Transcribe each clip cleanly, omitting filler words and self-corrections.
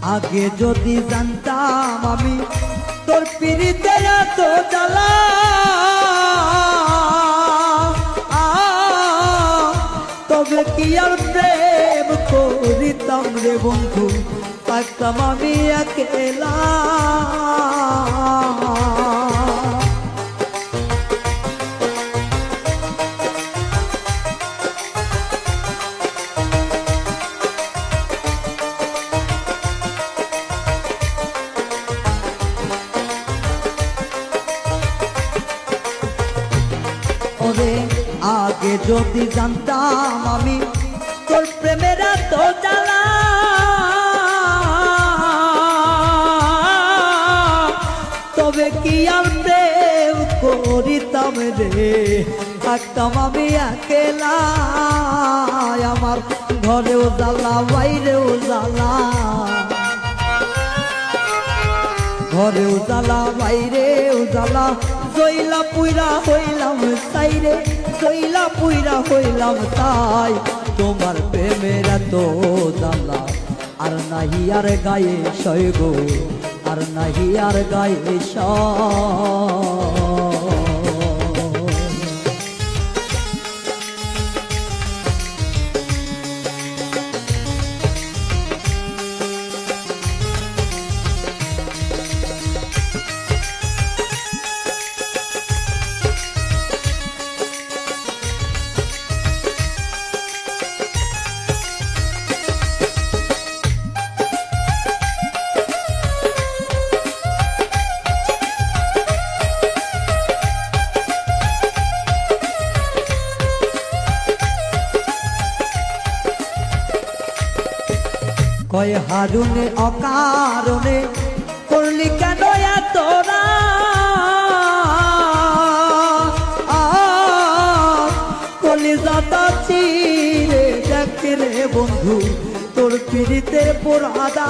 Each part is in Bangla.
আগে যদি জানতাম আমি তোর পিরিতে এত জ্বালা, তবে কি আর প্রেম করিতাম রে বন্ধু, থাকতাম আমি একেলা। আগে যদি জানতাম আমি তোর প্রেমের এত জ্বালা, তবে কি আর প্রেম করিতাম রে, থাকতাম আমি একেলা। আমার ঘরেও জ্বালা বাইরেও জ্বালা, ঘরেও জ্বালা বাইরেও জ্বালা, জইলা পুইরা হইলাম তাই রে, জইলা পুইরা হইলাম তাই। তোমার প্রেমের এত জ্বালা আর নাহি আর গায়ে সয় গো, আর নাহি আর গায়ে সয়। কয় হারুনে অকারণে করলি কেন তোরা, কলিজাটা চিরে দেখে রে বন্ধু তোর পিরিতের পোড়াদা।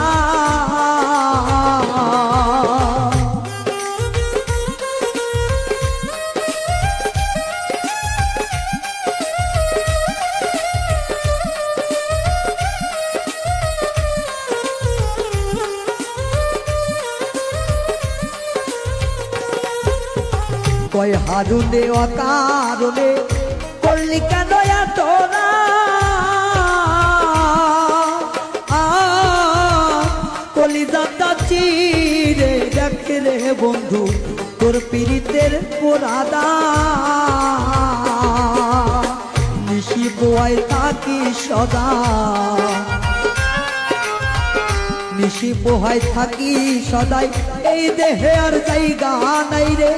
কয় হারুনে অকারণে করলি কেন তোরা, কলিজাটা চিরে দেখে রে বন্ধু তোর পিরিতের পোড়াদা। নিশি পোয়াই থাকি সদা, নিশি পোহাই থাকি সদাই, এই দেহে আর জায়গা নাই রে,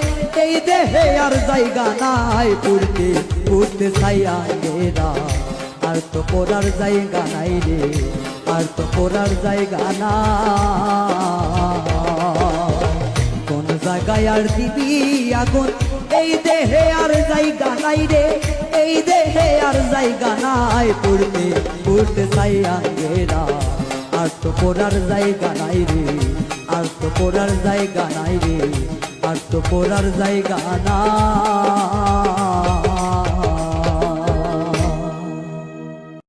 এই দেহে আর জায়গা নাই। পুরতে পুরতে ছাইয়া গেরা, আর তো পড়ার জায়গা নাই রে, আর তো পড়ার জায়গা না। কোন জায়গায় আর দিবি আগুন, এই দেহে আর জায়গা নাই রে, এই দেহে আর জায়গা নাই। পুরতে পুরতে ছাইয়া গেরা, আর তো পড়ার জায়গা নাই রে, আর তো পড়ার জায়গা নাই রে, আর তো পড়ার জায়গা না।